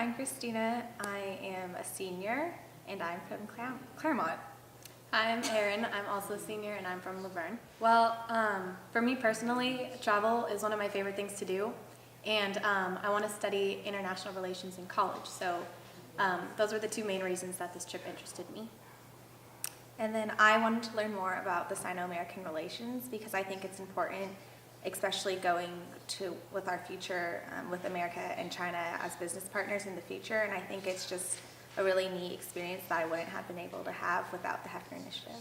I'm Kristina. I am a senior, and I'm from Claremont. I'm Eryn. I'm also a senior, and I'm from Laverne. Well, for me personally, travel is one of my favorite things to do, and I want to study international relations in college. So those were the two main reasons that this trip interested me. And then I wanted to learn more about the Sino-American relations because I think it's important, especially going to with our future with America and China as business partners in the future. And I think it's just a really neat experience that I wouldn't have been able to have without the Hefner Initiative.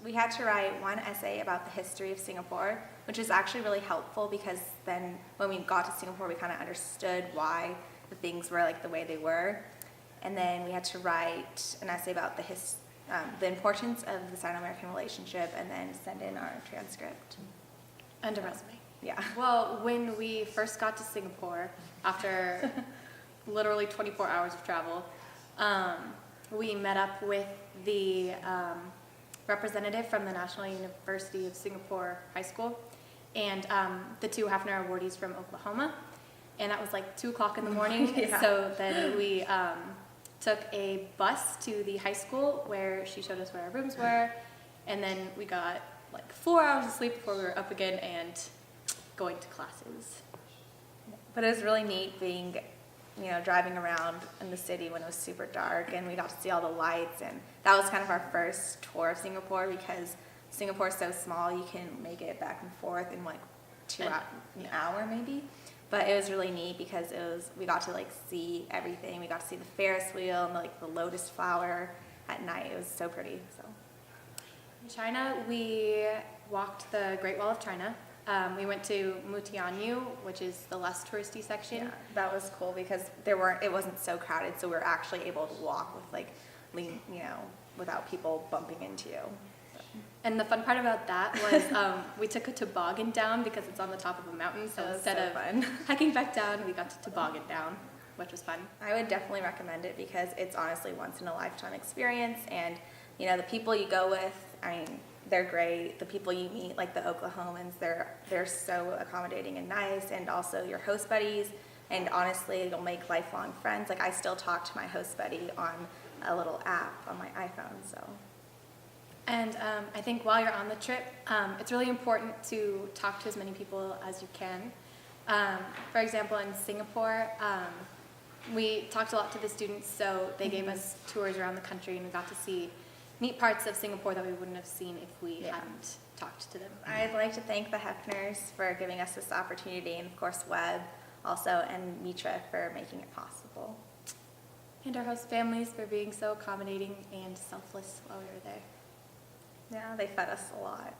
We had to write one essay about the history of Singapore, which is actually really helpful because then when we got to Singapore, we kind of understood why the things were like the way they were. And then we had to write an essay about the importance of the Sino-American relationship and then send in our transcript. And a resume. Yeah. Well, when we first got to Singapore, after literally 24 hours of travel, we met up with the representative from the National University of Singapore High School and the two Hefner awardees from Oklahoma. And that was like 2 o'clock in the morning. Yeah. So then we took a bus to the high school where she showed us where our rooms were. And then we got like 4 hours of sleep before we were up again and going to classes. But it was really neat being, driving around in the city when it was super dark and we got to see all the lights, and that was kind of our first tour of Singapore because Singapore is so small you can make it back and forth in like an hour maybe. But it was really neat because we got to see everything. We got to see the Ferris wheel and the lotus flower at night. It was so pretty. So. In China, we walked the Great Wall of China. We went to Mutianyu, which is the less touristy section. Yeah, that was cool because it wasn't so crowded, so we were actually able to walk with without people bumping into you. So. And the fun part about that was we took a toboggan down because it's on the top of a mountain. So instead of hiking back down, we got to toboggan down, which was fun. I would definitely recommend it because it's honestly once in a lifetime experience, and the people you go with, they're great. The people you meet, like the Oklahomans, they're so accommodating and nice, and also your host buddies. And honestly, you'll make lifelong friends. I still talk to my host buddy on a little app on my iPhone. So. And I think while you're on the trip, it's really important to talk to as many people as you can. For example, in Singapore, we talked a lot to the students, so they gave us tours around the country, and we got to see neat parts of Singapore that we wouldn't have seen if we hadn't talked to them. I'd like to thank the Hefners for giving us this opportunity, and of course Webb also, and Mitra for making it possible. And our host families for being so accommodating and selfless while we were there. Yeah, they fed us a lot.